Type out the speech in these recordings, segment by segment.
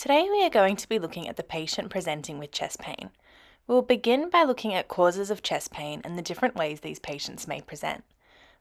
Today we are going to be looking at the patient presenting with chest pain. We will begin by looking at causes of chest pain and the different ways these patients may present.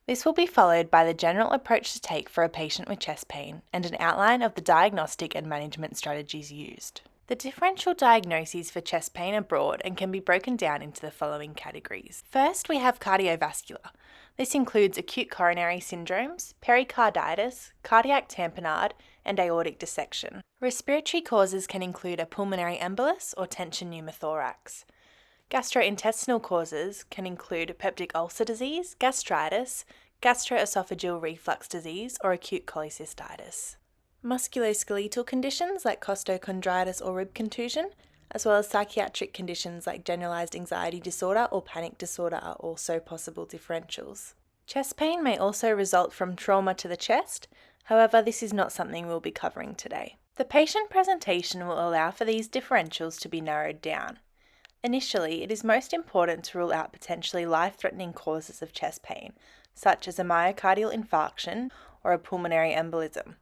This will be followed by the general approach to take for a patient with chest pain and an outline of the diagnostic and management strategies used. The differential diagnoses for chest pain are broad and can be broken down into the following categories. First, we have cardiovascular. This includes acute coronary syndromes, pericarditis, cardiac tamponade, and aortic dissection. Respiratory causes can include a pulmonary embolus or tension pneumothorax. Gastrointestinal causes can include peptic ulcer disease, gastritis, gastroesophageal reflux disease, or acute cholecystitis. Musculoskeletal conditions like costochondritis or rib contusion, as well as psychiatric conditions like generalized anxiety disorder or panic disorder are also possible differentials. Chest pain may also result from trauma to the chest, however, this is not something we'll be covering today. The patient presentation will allow for these differentials to be narrowed down. Initially, it is most important to rule out potentially life-threatening causes of chest pain, such as a myocardial infarction or a pulmonary embolism.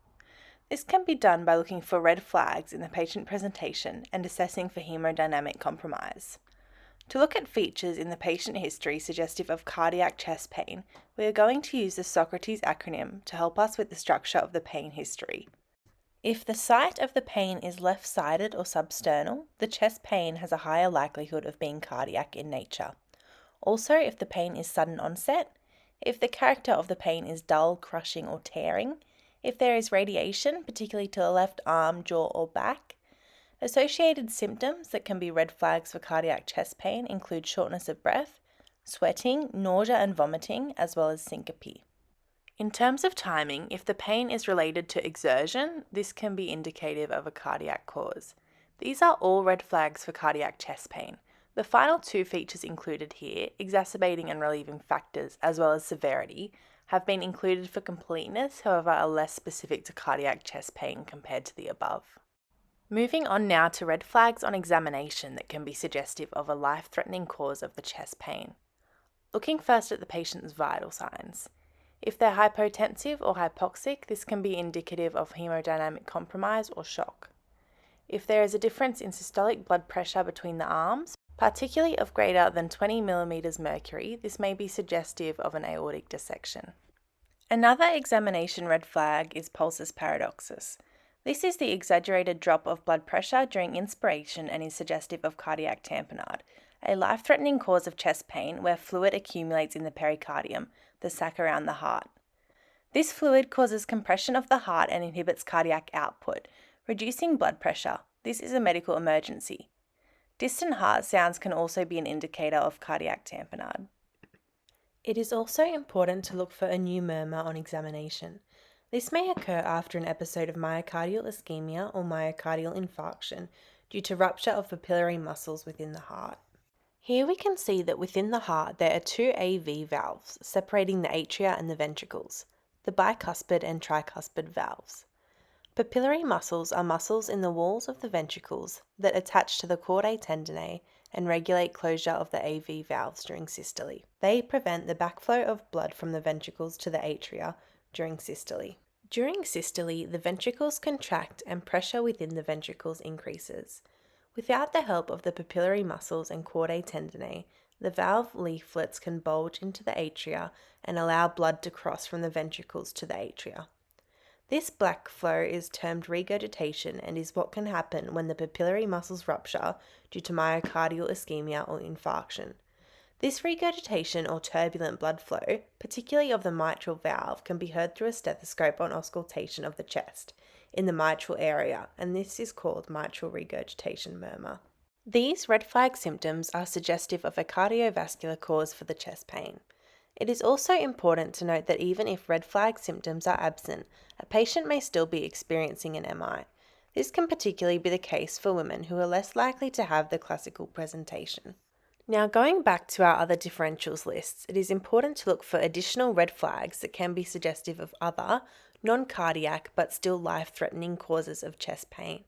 This can be done by looking for red flags in the patient presentation and assessing for hemodynamic compromise. To look at features in the patient history suggestive of cardiac chest pain, we are going to use the Socrates acronym to help us with the structure of the pain history. If the site of the pain is left-sided or substernal, the chest pain has a higher likelihood of being cardiac in nature. Also, if the pain is sudden onset, if the character of the pain is dull, crushing, or tearing, if there is radiation, particularly to the left arm, jaw, or back. Associated symptoms that can be red flags for cardiac chest pain include shortness of breath, sweating, nausea and vomiting, as well as syncope. In terms of timing, if the pain is related to exertion, this can be indicative of a cardiac cause. These are all red flags for cardiac chest pain. The final two features included here, exacerbating and relieving factors, as well as severity, have been included for completeness, however are less specific to cardiac chest pain compared to the above. Moving on now to red flags on examination that can be suggestive of a life-threatening cause of the chest pain. Looking first at the patient's vital signs. If they're hypotensive or hypoxic, this can be indicative of hemodynamic compromise or shock. If there is a difference in systolic blood pressure between the arms, particularly of greater than 20 mm mercury, this may be suggestive of an aortic dissection. Another examination red flag is pulsus paradoxus. This is the exaggerated drop of blood pressure during inspiration and is suggestive of cardiac tamponade, a life-threatening cause of chest pain where fluid accumulates in the pericardium, the sac around the heart. This fluid causes compression of the heart and inhibits cardiac output, reducing blood pressure. This is a medical emergency. Distant heart sounds can also be an indicator of cardiac tamponade. It is also important to look for a new murmur on examination. This may occur after an episode of myocardial ischemia or myocardial infarction due to rupture of papillary muscles within the heart. Here we can see that within the heart there are two AV valves separating the atria and the ventricles, the bicuspid and tricuspid valves. Papillary muscles are muscles in the walls of the ventricles that attach to the chordae tendineae and regulate closure of the AV valves during systole. They prevent the backflow of blood from the ventricles to the atria during systole. During systole, the ventricles contract and pressure within the ventricles increases. Without the help of the papillary muscles and chordae tendineae, the valve leaflets can bulge into the atria and allow blood to cross from the ventricles to the atria. This black flow is termed regurgitation and is what can happen when the papillary muscles rupture due to myocardial ischemia or infarction. This regurgitation or turbulent blood flow, particularly of the mitral valve, can be heard through a stethoscope on auscultation of the chest in the mitral area, and this is called mitral regurgitation murmur. These red flag symptoms are suggestive of a cardiovascular cause for the chest pain. It is also important to note that even if red flag symptoms are absent, a patient may still be experiencing an MI. This can particularly be the case for women who are less likely to have the classical presentation. Now, going back to our other differentials lists, it is important to look for additional red flags that can be suggestive of other, non-cardiac but still life-threatening causes of chest pain.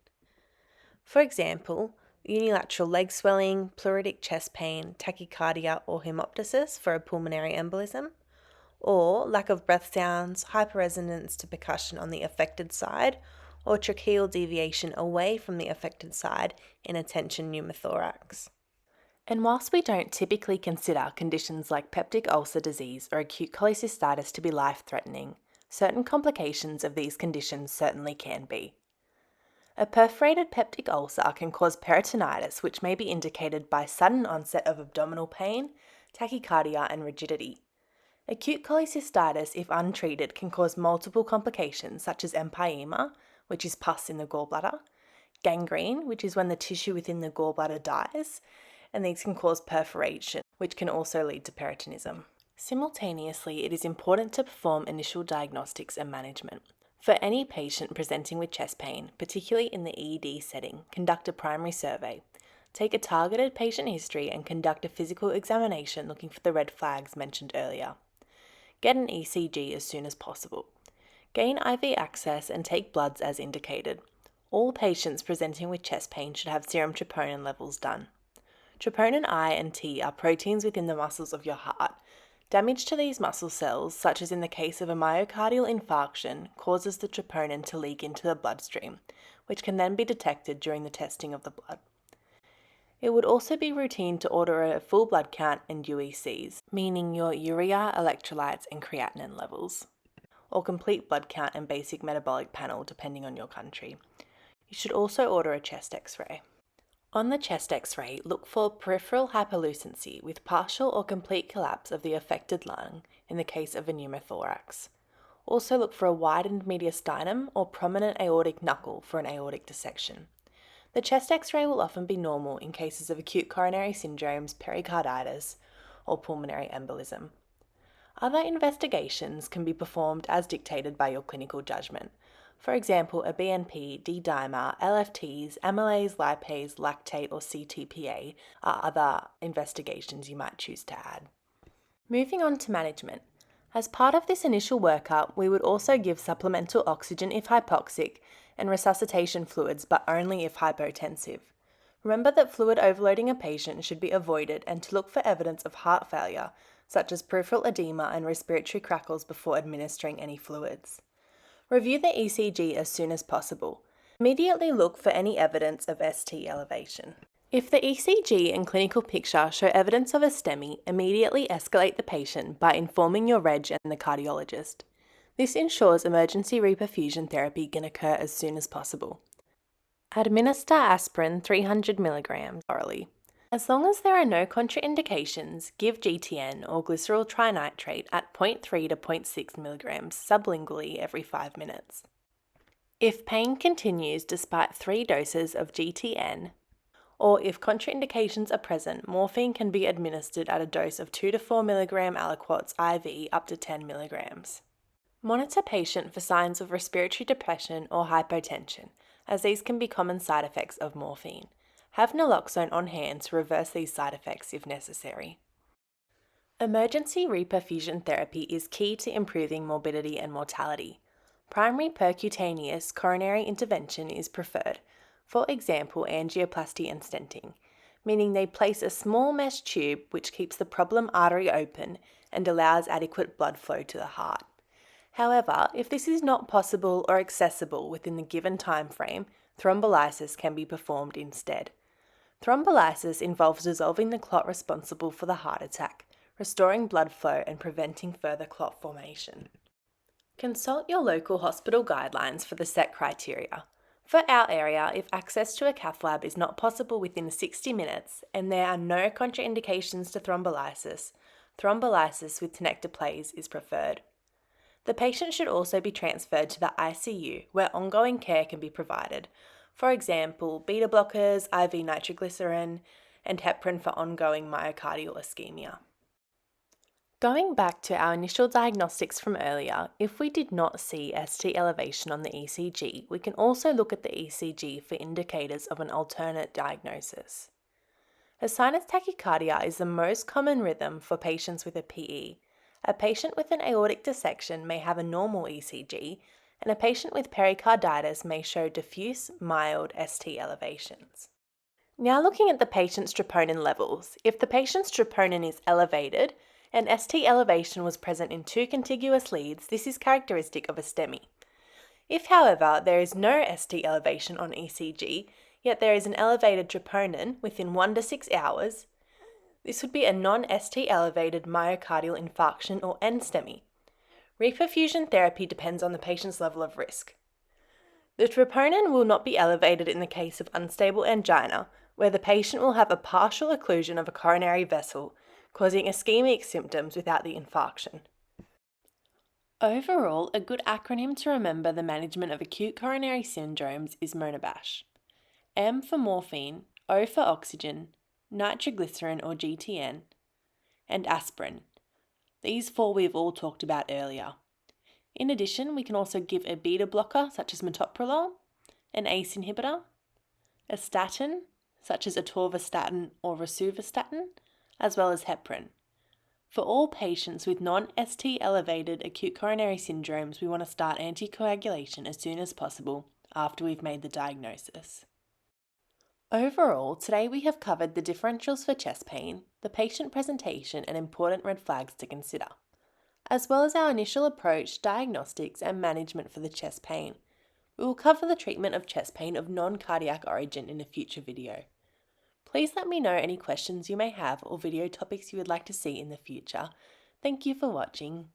For example, unilateral leg swelling, pleuritic chest pain, tachycardia or hemoptysis for a pulmonary embolism, or lack of breath sounds, hyperresonance to percussion on the affected side, or tracheal deviation away from the affected side in a tension pneumothorax. And whilst we don't typically consider conditions like peptic ulcer disease or acute cholecystitis to be life-threatening, certain complications of these conditions certainly can be. A perforated peptic ulcer can cause peritonitis, which may be indicated by sudden onset of abdominal pain, tachycardia, and rigidity. Acute cholecystitis, if untreated, can cause multiple complications such as empyema, which is pus in the gallbladder, gangrene, which is when the tissue within the gallbladder dies, and these can cause perforation, which can also lead to peritonism. Simultaneously, it is important to perform initial diagnostics and management. For any patient presenting with chest pain, particularly in the ED setting, conduct a primary survey. Take a targeted patient history and conduct a physical examination looking for the red flags mentioned earlier. Get an ECG as soon as possible. Gain IV access and take bloods as indicated. All patients presenting with chest pain should have serum troponin levels done. Troponin I and T are proteins within the muscles of your heart. Damage to these muscle cells, such as in the case of a myocardial infarction, causes the troponin to leak into the bloodstream, which can then be detected during the testing of the blood. It would also be routine to order a full blood count and UECs, meaning your urea, electrolytes, and creatinine levels, or complete blood count and basic metabolic panel depending on your country. You should also order a chest X-ray. On the chest X-ray, look for peripheral hyperlucency with partial or complete collapse of the affected lung in the case of a pneumothorax. Also look for a widened mediastinum or prominent aortic knuckle for an aortic dissection. The chest X-ray will often be normal in cases of acute coronary syndromes, pericarditis, or pulmonary embolism. Other investigations can be performed as dictated by your clinical judgment. For example, a BNP, D-dimer, LFTs, amylase, lipase, lactate, or CTPA are other investigations you might choose to add. Moving on to management. As part of this initial workup, we would also give supplemental oxygen if hypoxic and resuscitation fluids, but only if hypotensive. Remember that fluid overloading a patient should be avoided and to look for evidence of heart failure, such as peripheral edema and respiratory crackles before administering any fluids. Review the ECG as soon as possible. Immediately look for any evidence of ST elevation. If the ECG and clinical picture show evidence of a STEMI, immediately escalate the patient by informing your reg and the cardiologist. This ensures emergency reperfusion therapy can occur as soon as possible. Administer aspirin 300 mg orally. As long as there are no contraindications, give GTN or glycerol trinitrate at 0.3 to 0.6 mg sublingually every 5 minutes. If pain continues despite 3 doses of GTN, or if contraindications are present, morphine can be administered at a dose of 2 to 4 mg aliquots IV up to 10 mg. Monitor patient for signs of respiratory depression or hypotension, as these can be common side effects of morphine. Have naloxone on hand to reverse these side effects if necessary. Emergency reperfusion therapy is key to improving morbidity and mortality. Primary percutaneous coronary intervention is preferred, for example angioplasty and stenting, meaning they place a small mesh tube which keeps the problem artery open and allows adequate blood flow to the heart. However, if this is not possible or accessible within the given time frame, thrombolysis can be performed instead. Thrombolysis involves dissolving the clot responsible for the heart attack, restoring blood flow and preventing further clot formation. Consult your local hospital guidelines for the set criteria. For our area, if access to a cath lab is not possible within 60 minutes and there are no contraindications to thrombolysis, thrombolysis with tenecteplase is preferred. The patient should also be transferred to the ICU, where ongoing care can be provided. For example, beta blockers, IV nitroglycerin, and heparin for ongoing myocardial ischemia. Going back to our initial diagnostics from earlier, if we did not see ST elevation on the ECG, we can also look at the ECG for indicators of an alternate diagnosis. A sinus tachycardia is the most common rhythm for patients with a PE. A patient with an aortic dissection may have a normal ECG, and a patient with pericarditis may show diffuse, mild ST elevations. Now looking at the patient's troponin levels, if the patient's troponin is elevated and ST elevation was present in 2 contiguous leads, this is characteristic of a STEMI. If, however, there is no ST elevation on ECG, yet there is an elevated troponin within 1 to 6 hours, this would be a non-ST elevated myocardial infarction or NSTEMI. Reperfusion therapy depends on the patient's level of risk. The troponin will not be elevated in the case of unstable angina, where the patient will have a partial occlusion of a coronary vessel, causing ischemic symptoms without the infarction. Overall, a good acronym to remember the management of acute coronary syndromes is MONABASH. M for morphine, O for oxygen, nitroglycerin or GTN, and aspirin. These four we've all talked about earlier. In addition, we can also give a beta blocker such as metoprolol, an ACE inhibitor, a statin such as atorvastatin or rosuvastatin, as well as heparin. For all patients with non-ST elevated acute coronary syndromes, we want to start anticoagulation as soon as possible after we've made the diagnosis. Overall, today we have covered the differentials for chest pain, the patient presentation and important red flags to consider, as well as our initial approach, diagnostics and management for the chest pain. We will cover the treatment of chest pain of non-cardiac origin in a future video. Please let me know any questions you may have or video topics you would like to see in the future. Thank you for watching.